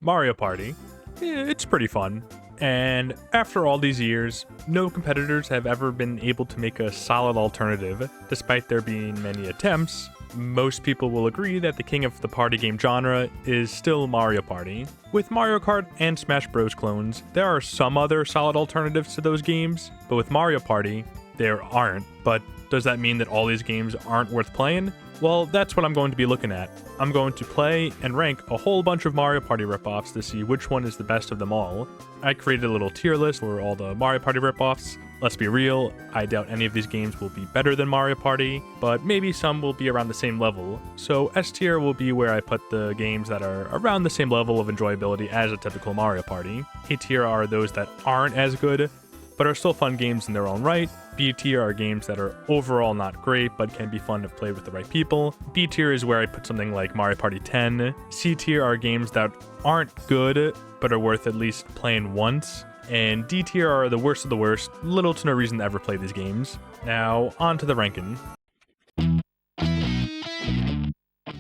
Mario Party. It's pretty fun. And after all these years, no competitors have ever been able to make a solid alternative. Despite there being many attempts, most people will agree that the king of the party game genre is still Mario Party. With Mario Kart and Smash Bros. Clones, there are some other solid alternatives to those games, but with Mario Party, there aren't. But does that mean that all these games aren't worth playing? Well, that's what I'm going to be looking at. I'm going to play and rank a whole bunch of Mario Party ripoffs to see which one is the best of them all. I created a little tier list for all the Mario Party ripoffs. Let's be real, I doubt any of these games will be better than Mario Party, but maybe some will be around the same level. So S tier will be where I put the games that are around the same level of enjoyability as a typical Mario Party. A tier are those that aren't as good, but are still fun games in their own right. B tier are games that are overall not great, but can be fun if played with the right people. B tier is where I put something like Mario Party 10. C tier are games that aren't good, but are worth at least playing once. And D tier are the worst of the worst, little to no reason to ever play these games. Now, on to the ranking.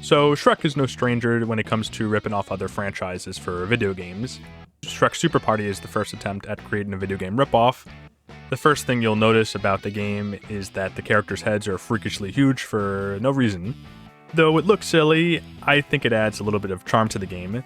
So, Shrek is no stranger when it comes to ripping off other franchises for video games. Shrek Super Party is the first attempt at creating a video game ripoff. The first thing you'll notice about the game is that the characters' heads are freakishly huge for no reason. Though it looks silly, I think it adds a little bit of charm to the game.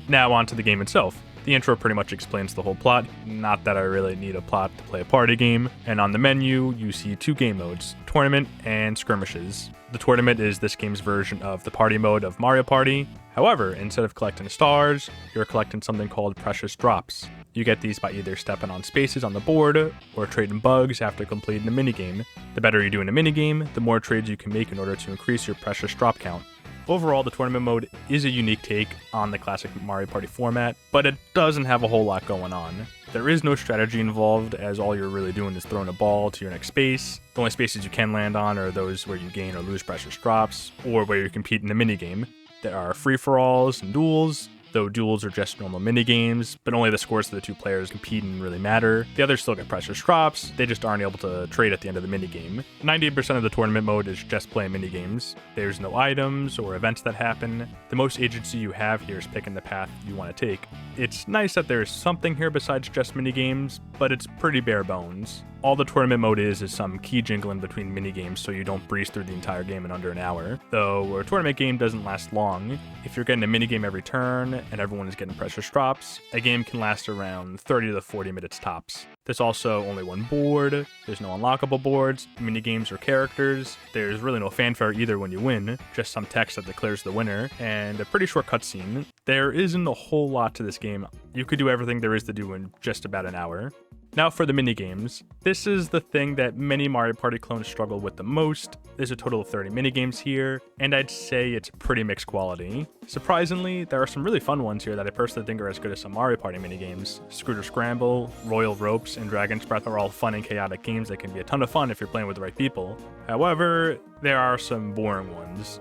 Now on to the game itself. The intro pretty much explains the whole plot, not that I really need a plot to play a party game, and on the menu you see two game modes, Tournament and Skirmishes. The Tournament is this game's version of the party mode of Mario Party. However, instead of collecting stars, you're collecting something called precious drops. You get these by either stepping on spaces on the board, or trading bugs after completing a minigame. The better you do in a minigame, the more trades you can make in order to increase your precious drop count. Overall, the tournament mode is a unique take on the classic Mario Party format, but it doesn't have a whole lot going on. There is no strategy involved, as all you're really doing is throwing a ball to your next space. The only spaces you can land on are those where you gain or lose precious drops, or where you compete in a minigame. There are free-for-alls and duels, though duels are just normal minigames, but only the scores of the two players competing really matter. The others still get precious drops, they just aren't able to trade at the end of the minigame. 98% of the tournament mode is just playing minigames. There's no items or events that happen. The most agency you have here is picking the path you want to take. It's nice that there's something here besides just minigames, but it's pretty bare bones. All the tournament mode is some key jingling between minigames so you don't breeze through the entire game in under an hour. Though a tournament game doesn't last long. If you're getting a minigame every turn and everyone is getting precious drops, a game can last around 30 to 40 minutes tops. There's also only one board, there's no unlockable boards, minigames or characters, there's really no fanfare either when you win, just some text that declares the winner, and a pretty short cutscene. There isn't a whole lot to this game. You could do everything there is to do in just about an hour. Now for the minigames. This is the thing that many Mario Party clones struggle with the most. There's a total of 30 minigames here, and I'd say it's pretty mixed quality. Surprisingly, there are some really fun ones here that I personally think are as good as some Mario Party minigames. Scooter Scramble, Royal Ropes, and Dragon's Breath are all fun and chaotic games that can be a ton of fun if you're playing with the right people. However, there are some boring ones.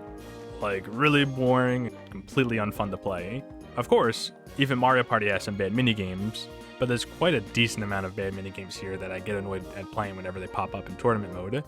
Like, really boring, completely unfun to play. Of course, even Mario Party has some bad minigames, but there's quite a decent amount of bad minigames here that I get annoyed at playing whenever they pop up in tournament mode.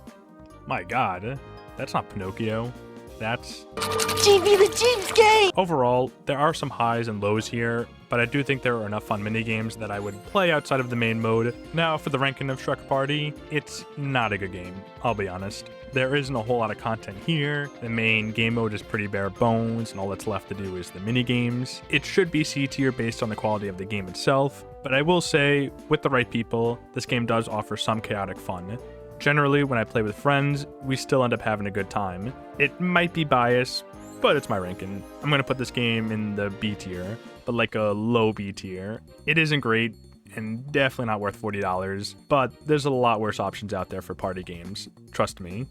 My god, that's not Pinocchio. That's Chibi the Cheapskate! Overall, there are some highs and lows here, but I do think there are enough fun minigames that I would play outside of the main mode. Now, for the ranking of Shrek Party, it's not a good game, I'll be honest. There isn't a whole lot of content here, the main game mode is pretty bare bones, and all that's left to do is the minigames. It should be C tier based on the quality of the game itself, but I will say, with the right people, this game does offer some chaotic fun. Generally, when I play with friends, we still end up having a good time. It might be biased, but it's my ranking. I'm gonna put this game in the B tier, but like a low B tier. It isn't great, and definitely not worth $40, but there's a lot worse options out there for party games, trust me.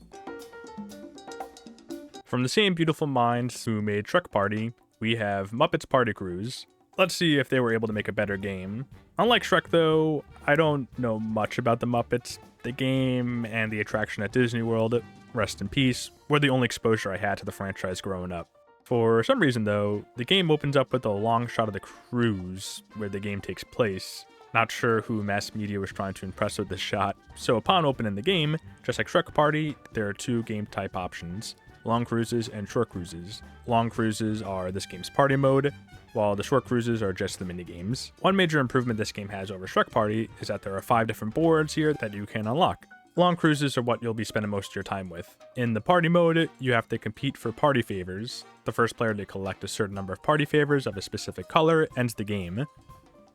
From the same beautiful minds who made Shrek Party, we have Muppets Party Cruise. Let's see if they were able to make a better game. Unlike Shrek though, I don't know much about the Muppets. The game and the attraction at Disney World, rest in peace, were the only exposure I had to the franchise growing up. For some reason though, the game opens up with a long shot of the cruise where the game takes place. Not sure who mass media was trying to impress with this shot. So upon opening the game, just like Shrek Party, there are two game type options. Long cruises and short cruises. Long cruises are this game's party mode. while the short cruises are just the minigames. One major improvement this game has over Shrek Party is that there are 5 different boards here that you can unlock. Long cruises are what you'll be spending most of your time with. In the party mode, you have to compete for party favors. The first player to collect a certain number of party favors of a specific color ends the game.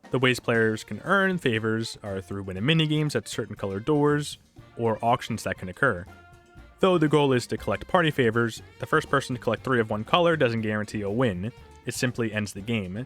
The ways players can earn favors are through winning minigames at certain colored doors, or auctions that can occur. Though the goal is to collect party favors, the first person to collect 3 of one color doesn't guarantee a win, it simply ends the game.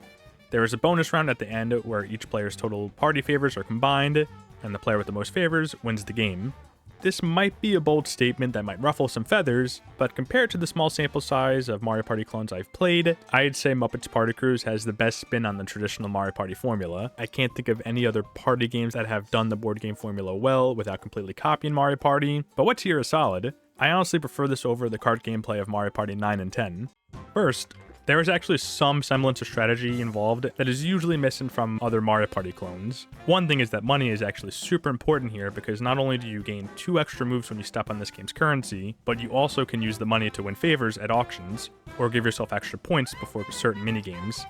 There is a bonus round at the end where each player's total party favors are combined, and the player with the most favors wins the game. This might be a bold statement that might ruffle some feathers, but compared to the small sample size of Mario Party clones I've played, I'd say Muppets Party Cruise has the best spin on the traditional Mario Party formula. I can't think of any other party games that have done the board game formula well without completely copying Mario Party, but what's here is solid. I honestly prefer this over the card gameplay of Mario Party 9 and 10. First, there is actually some semblance of strategy involved that is usually missing from other Mario Party clones. One thing is that money is actually super important here because not only do you gain 2 extra moves when you step on this game's currency, but you also can use the money to win favors at auctions, or give yourself extra points before certain minigames.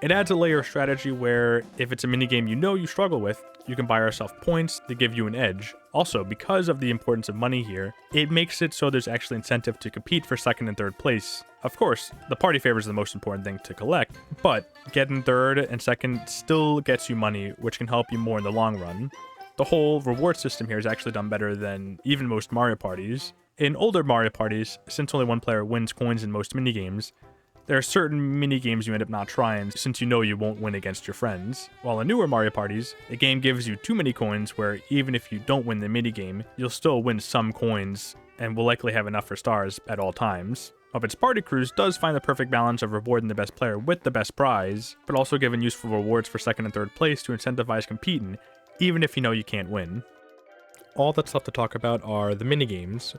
It adds a layer of strategy where, if it's a minigame you know you struggle with, you can buy yourself points to give you an edge. Also, because of the importance of money here, it makes it so there's actually incentive to compete for 2nd and 3rd place. Of course, the party favor is the most important thing to collect, but getting 3rd and 2nd still gets you money, which can help you more in the long run. The whole reward system here is actually done better than even most Mario parties. In older Mario parties, since only one player wins coins in most minigames, there are certain minigames you end up not trying since you know you won't win against your friends. While in newer Mario parties, the game gives you too many coins where even if you don't win the minigame, you'll still win some coins and will likely have enough for stars at all times. Muppets Party Cruise does find the perfect balance of rewarding the best player with the best prize, but also giving useful rewards for 2nd and 3rd place to incentivize competing, even if you know you can't win. All that's left to talk about are the minigames,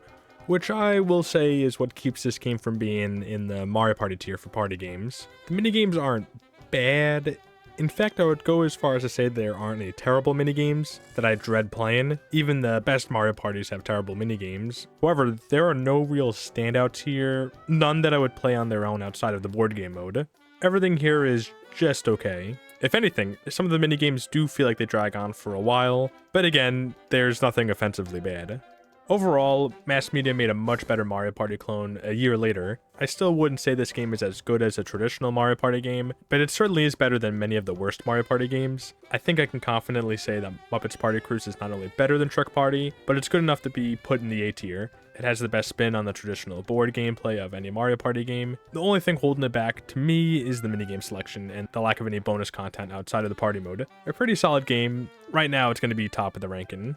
which I will say is what keeps this game from being in the Mario Party tier for party games. The minigames aren't bad. In fact, I would go as far as to say there aren't any terrible minigames that I dread playing. Even the best Mario parties have terrible minigames. However, there are no real standouts here, none that I would play on their own outside of the board game mode. Everything here is just okay. If anything, some of the minigames do feel like they drag on for a while, but again, there's nothing offensively bad. Overall, Mass Media made a much better Mario Party clone a year later. I still wouldn't say this game is as good as a traditional Mario Party game, but it certainly is better than many of the worst Mario Party games. I think I can confidently say that Muppets Party Cruise is not only better than Shrek Party, but it's good enough to be put in the A tier. It has the best spin on the traditional board gameplay of any Mario Party game. The only thing holding it back, to me, is the minigame selection and the lack of any bonus content outside of the party mode. A pretty solid game. Right now, it's going to be top of the ranking.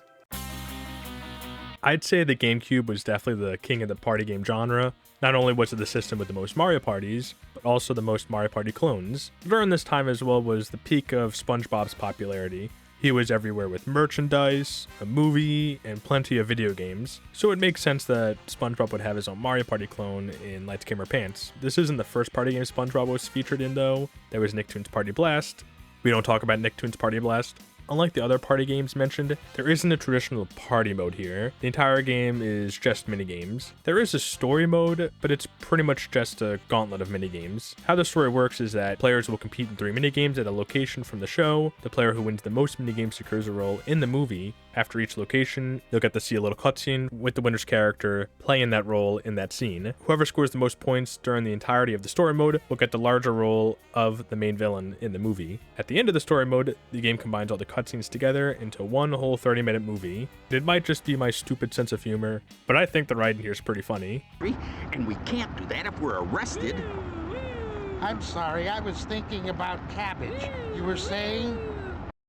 I'd say the GameCube was definitely the king of the party game genre. Not only was it the system with the most Mario parties, but also the most Mario Party clones. During this time as well was the peak of Spongebob's popularity. He was everywhere with merchandise, a movie, and plenty of video games, so it makes sense that SpongeBob would have his own Mario Party clone in Lights Camera Pants. This isn't the first party game SpongeBob was featured in though. There was Nicktoons Party Blast. We don't talk about Nicktoons Party Blast. Unlike the other party games mentioned, there isn't a traditional party mode here. The entire game is just minigames. There is a story mode, but it's pretty much just a gauntlet of minigames. How the story works is that players will compete in 3 minigames at a location from the show. The player who wins the most minigames secures a role in the movie. After each location, you'll get to see a little cutscene with the winner's character playing that role in that scene. Whoever scores the most points during the entirety of the story mode will get the larger role of the main villain in the movie. At the end of the story mode, the game combines all the cutscenes together into one whole 30-minute movie. It might just be my stupid sense of humor, but I think the writing here is pretty funny. And we can't do that if we're arrested. I'm sorry, I was thinking about cabbage. You were saying?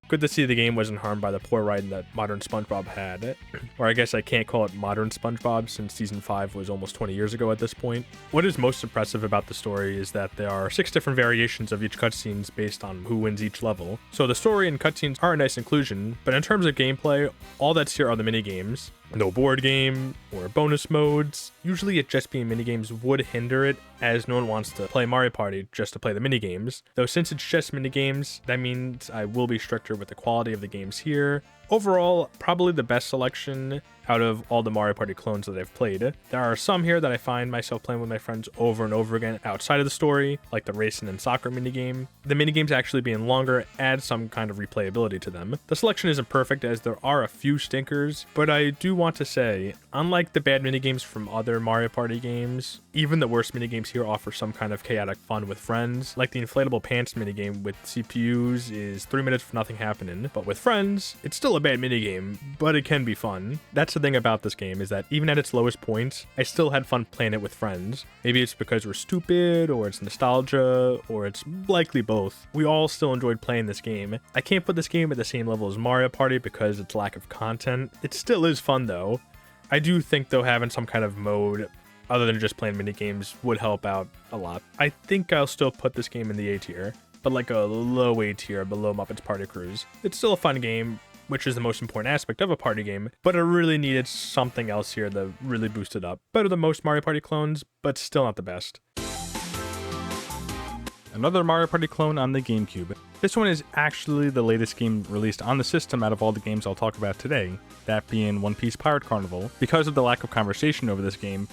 Good to see the game wasn't harmed by the poor writing that modern SpongeBob had. Or I guess I can't call it modern SpongeBob since season 5 was almost 20 years ago at this point. What is most impressive about the story is that there are 6 different variations of each cutscenes based on who wins each level. So the story and cutscenes are a nice inclusion, but in terms of gameplay, all that's here are the minigames. No board game or bonus modes. Usually it just being minigames would hinder it, as no one wants to play Mario Party just to play the minigames. Though since it's just minigames, that means I will be stricter with the quality of the games here. Overall, probably the best selection, out of all the Mario Party clones that I've played. There are some here that I find myself playing with my friends over and over again outside of the story, like the racing and soccer minigame. The minigames actually being longer adds some kind of replayability to them. The selection isn't perfect as there are a few stinkers, but I do want to say, unlike the bad minigames from other Mario Party games, even the worst minigames here offer some kind of chaotic fun with friends. Like the inflatable pants minigame with CPUs is 3 minutes for nothing happening, but with friends, it's still a bad minigame, but it can be fun. That's the thing about this game, is that even at its lowest points, I still had fun playing it with friends. Maybe it's because we're stupid, or it's nostalgia, or it's likely both. We all still enjoyed playing this game. I can't put this game at the same level as Mario Party because its lack of content. It still is fun though. I do think though having some kind of mode other than just playing minigames would help out a lot. I think I'll still put this game in the A tier, but like a low A tier below Muppets Party Cruise. It's still a fun game, which is the most important aspect of a party game, but it really needed something else here to really boost it up. Better than most Mario Party clones, but still not the best. Another Mario Party clone on the GameCube. This one is actually the latest game released on the system out of all the games I'll talk about today, that being One Piece Pirate Carnival. Because of the lack of conversation over this game,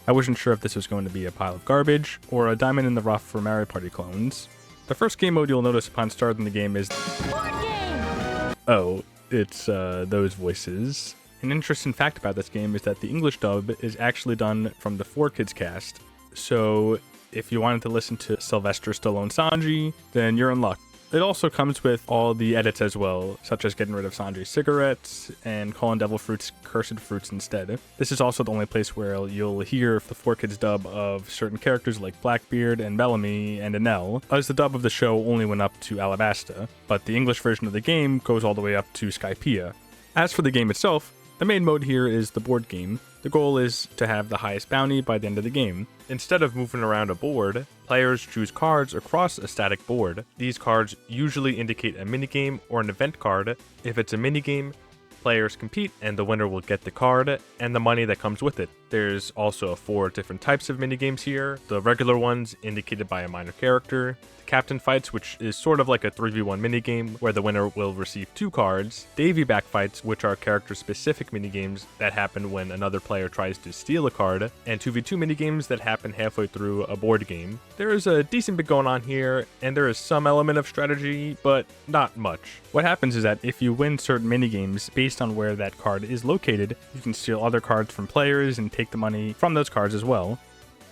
I wasn't sure if this was going to be a pile of garbage or a diamond in the rough for Mario Party clones. The first game mode you'll notice upon starting the game is Board game! Oh, it's those voices. An interesting fact about this game is that the English dub is actually done from the 4Kids cast. So if you wanted to listen to Sylvester Stallone Sanji, then you're in luck. It also comes with all the edits as well, such as getting rid of Sanji's cigarettes and calling Devil Fruits Cursed Fruits instead. This is also the only place where you'll hear the 4Kids dub of certain characters like Blackbeard and Bellamy and Enel, as the dub of the show only went up to Alabasta, but the English version of the game goes all the way up to Skypiea. As for the game itself, the main mode here is the board game. The goal is to have the highest bounty by the end of the game. Instead of moving around a board, players choose cards across a static board. These cards usually indicate a minigame or an event card. If it's a minigame, players compete and the winner will get the card and the money that comes with it. There's also 4 different types of minigames here. The regular ones indicated by a minor character, the captain fights, which is sort of like a 3v1 minigame where the winner will receive 2 cards, Davy back fights, which are character specific minigames that happen when another player tries to steal a card, and 2v2 minigames that happen halfway through a board game. There is a decent bit going on here, and there is some element of strategy, but not much. What happens is that if you win certain minigames based on where that card is located, you can steal other cards from players and take the money from those cards as well.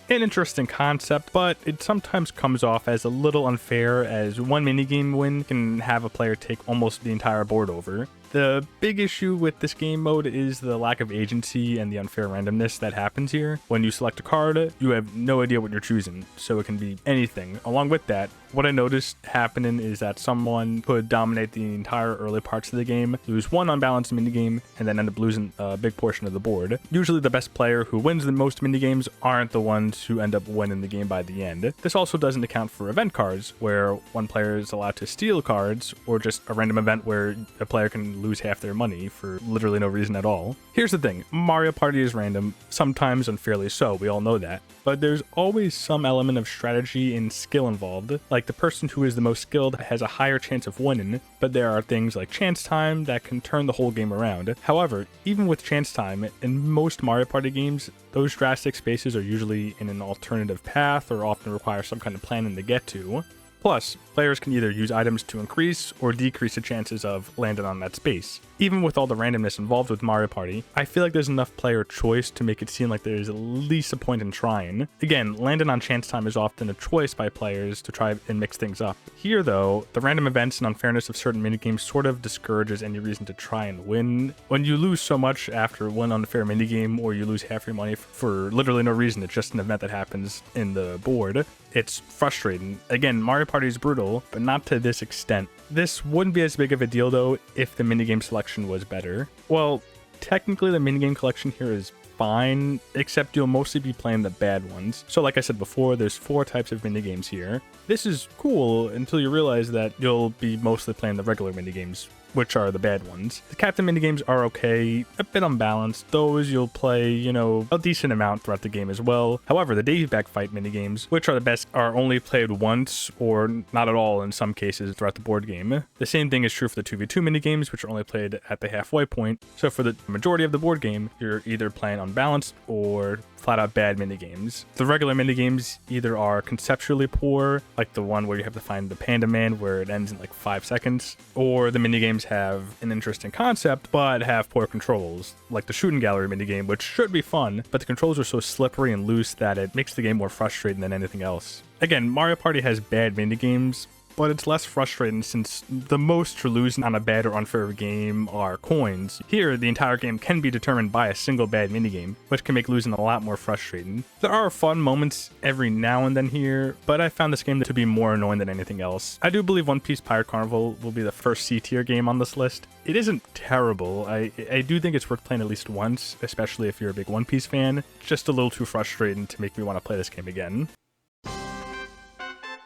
An interesting concept, but it sometimes comes off as a little unfair, as one minigame win can have a player take almost the entire board over. The big issue with this game mode is the lack of agency and the unfair randomness that happens here. When you select a card, you have no idea what you're choosing, so it can be anything. Along with that, what I noticed happening is that someone could dominate the entire early parts of the game, lose one unbalanced minigame, and then end up losing a big portion of the board. Usually the best player who wins the most minigames aren't the ones who end up winning the game by the end. This also doesn't account for event cards, where one player is allowed to steal cards, or just a random event where a player can lose half their money for literally no reason at all. Here's the thing, Mario Party is random, sometimes unfairly so, we all know that, but there's always some element of strategy and skill involved. Like the person who is the most skilled has a higher chance of winning, but there are things like chance time that can turn the whole game around. However, even with chance time, in most Mario Party games, those drastic spaces are usually in an alternative path or often require some kind of planning to get to. Plus, players can either use items to increase or decrease the chances of landing on that space. Even with all the randomness involved with Mario Party, I feel like there's enough player choice to make it seem like there's at least a point in trying. Again, landing on chance time is often a choice by players to try and mix things up. Here though, the random events and unfairness of certain minigames sort of discourages any reason to try and win. When you lose so much after one unfair minigame, or you lose half your money for literally no reason, it's just an event that happens in the board, it's frustrating. Again, Mario Party is brutal, but not to this extent. This wouldn't be as big of a deal though if the minigame selection was better. Well, technically the minigame collection here is fine, except you'll mostly be playing the bad ones. So like I said before, there's 4 types of minigames here. This is cool until you realize that you'll be mostly playing the regular minigames, which are the bad ones. The captain minigames are okay, a bit unbalanced. Those you'll play, a decent amount throughout the game as well. However, the Davy Back fight minigames, which are the best, are only played once or not at all in some cases throughout the board game. The same thing is true for the 2v2 minigames, which are only played at the halfway point. So for the majority of the board game, you're either playing unbalanced or flat out bad minigames. The regular minigames either are conceptually poor, like the one where you have to find the Panda Man where it ends in like 5 seconds, or the minigames have an interesting concept but have poor controls, like the shooting gallery minigame, which should be fun, but the controls are so slippery and loose that it makes the game more frustrating than anything else. Again, Mario Party has bad minigames, but it's less frustrating since the most for losing on a bad or unfair game are coins. Here, the entire game can be determined by a single bad minigame, which can make losing a lot more frustrating. There are fun moments every now and then here, but I found this game to be more annoying than anything else. I do believe One Piece Pirate Carnival will be the first C-tier game on this list. It isn't terrible. I do think it's worth playing at least once, especially if you're a big One Piece fan. Just a little too frustrating to make me want to play this game again.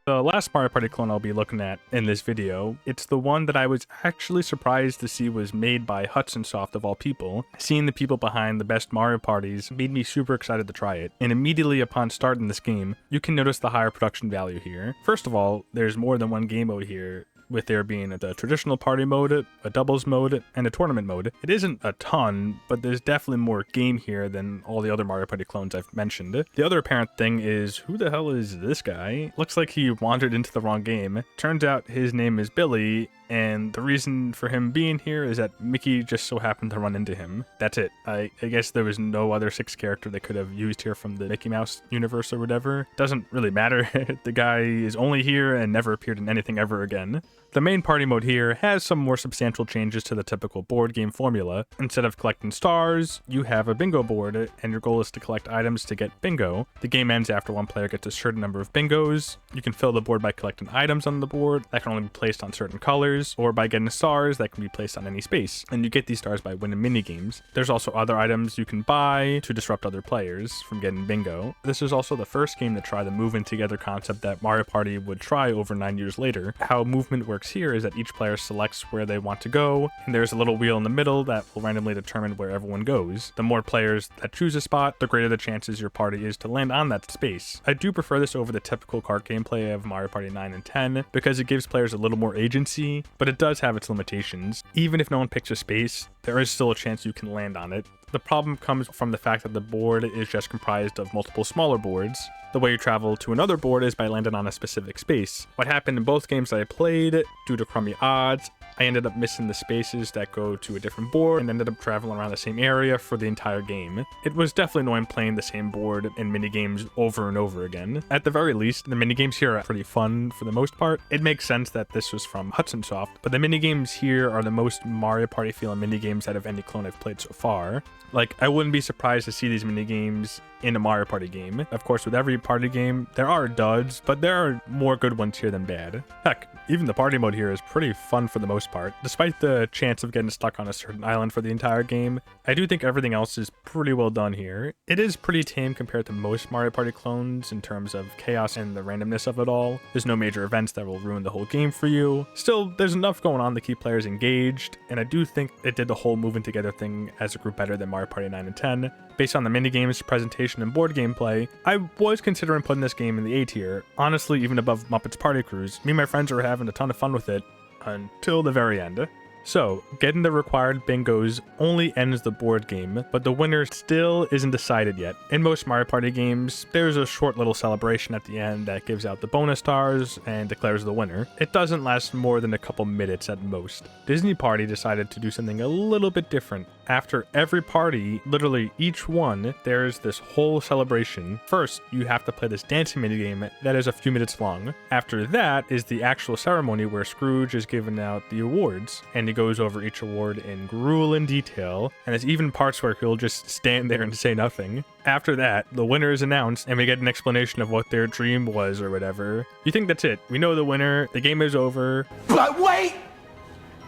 The last Mario Party clone I'll be looking at in this video, it's the one that I was actually surprised to see was made by Hudson Soft of all people. Seeing the people behind the best Mario Parties made me super excited to try it, and immediately upon starting this game, you can notice the higher production value here. First of all, there's more than one game mode here, with there being the traditional party mode, a doubles mode, and a tournament mode. It isn't a ton, but there's definitely more game here than all the other Mario Party clones I've mentioned. The other apparent thing is, who the hell is this guy? Looks like he wandered into the wrong game. Turns out his name is Billy, and the reason for him being here is that Mickey just so happened to run into him. That's it. I guess there was no other 6th character they could have used here from the Mickey Mouse universe or whatever. Doesn't really matter. The guy is only here and never appeared in anything ever again. The main party mode here has some more substantial changes to the typical board game formula. Instead of collecting stars, you have a bingo board, and your goal is to collect items to get bingo. The game ends after one player gets a certain number of bingos. You can fill the board by collecting items on the board that can only be placed on certain colors, or by getting stars that can be placed on any space. And you get these stars by winning minigames. There's also other items you can buy to disrupt other players from getting bingo. This is also the first game to try the moving together concept that Mario Party would try over 9 years later. How movement works here is that each player selects where they want to go, and there's a little wheel in the middle that will randomly determine where everyone goes. The more players that choose a spot, the greater the chances your party is to land on that space. I do prefer this over the typical cart gameplay of Mario Party 9 and 10 because it gives players a little more agency, but it does have its limitations. Even if no one picks a space, there is still a chance you can land on it. The problem comes from the fact that the board is just comprised of multiple smaller boards. The way you travel to another board is by landing on a specific space. What happened in both games that I played, due to crummy odds, I ended up missing the spaces that go to a different board and ended up traveling around the same area for the entire game. It was definitely annoying playing the same board and minigames over and over again. At the very least, the minigames here are pretty fun for the most part. It makes sense that this was from Hudson Soft, but the minigames here are the most Mario Party feeling minigames out of any clone I've played so far. Like, I wouldn't be surprised to see these minigames in a Mario Party game. Of course, with every party game, there are duds, but there are more good ones here than bad. Heck, even the party mode here is pretty fun for the most part. Despite the chance of getting stuck on a certain island for the entire game, I do think everything else is pretty well done here. It is pretty tame compared to most Mario Party clones in terms of chaos and the randomness of it all. There's no major events that will ruin the whole game for you. Still, there's enough going on to keep players engaged, and I do think it did the whole moving together thing as a group better than Mario Party 9 and 10. Based on the minigames, presentation, and board gameplay, I was considering putting this game in the A tier, honestly even above Muppets Party Cruise. Me and my friends were having a ton of fun with it until the very end. So, getting the required bingos only ends the board game, but the winner still isn't decided yet. In most Mario Party games, there's a short little celebration at the end that gives out the bonus stars and declares the winner. It doesn't last more than a couple minutes at most. Disney Party decided to do something a little bit different. After every party, literally each one, there's this whole celebration. First, you have to play this dancing minigame that is a few minutes long. After that is the actual ceremony where Scrooge is giving out the awards, and he goes over each award in grueling detail, and there's even parts where he'll just stand there and say nothing. After that, the winner is announced, and we get an explanation of what their dream was or whatever. You think that's it. We know the winner, the game is over. But wait!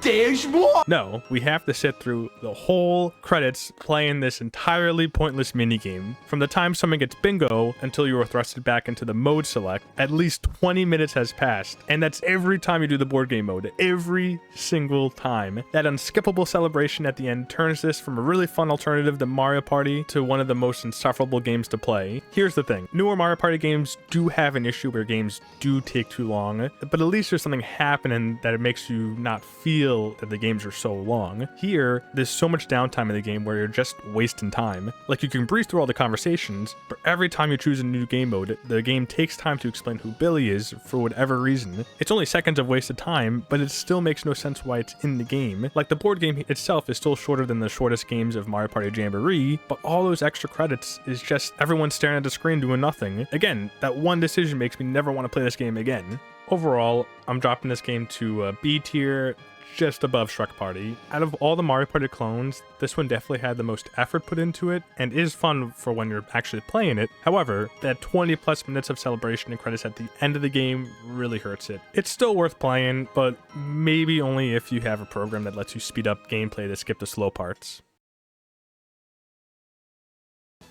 there's more! No, we have to sit through the whole credits playing this entirely pointless minigame. From the time someone gets bingo until you are thrusted back into the mode select, at least 20 minutes has passed. And that's every time you do the board game mode. Every single time. That unskippable celebration at the end turns this from a really fun alternative to Mario Party to one of the most insufferable games to play. Here's the thing. Newer Mario Party games do have an issue where games do take too long, but at least there's something happening that it makes you not feel that the games are so long. Here, there's so much downtime in the game where you're just wasting time. Like, you can breeze through all the conversations, but every time you choose a new game mode, the game takes time to explain who Billy is for whatever reason. It's only seconds of wasted time, but it still makes no sense why it's in the game. Like, the board game itself is still shorter than the shortest games of Mario Party Jamboree, but all those extra credits is just everyone staring at the screen doing nothing. Again, that one decision makes me never want to play this game again. Overall, I'm dropping this game to B tier, just above Shrek Party. Out of all the Mario Party clones, this one definitely had the most effort put into it and is fun for when you're actually playing it. However, that 20 plus minutes of celebration and credits at the end of the game really hurts it. It's still worth playing, but maybe only if you have a program that lets you speed up gameplay to skip the slow parts.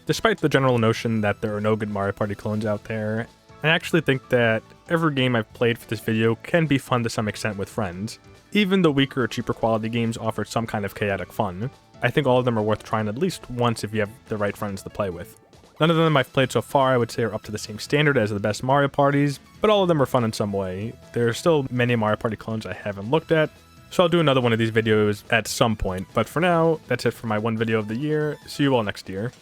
Despite the general notion that there are no good Mario Party clones out there, I actually think that every game I've played for this video can be fun to some extent with friends. Even the weaker or cheaper quality games offer some kind of chaotic fun. I think all of them are worth trying at least once if you have the right friends to play with. None of them I've played so far I would say are up to the same standard as the best Mario Parties, but all of them are fun in some way. There are still many Mario Party clones I haven't looked at, so I'll do another one of these videos at some point. But for now, that's it for my one video of the year. See you all next year.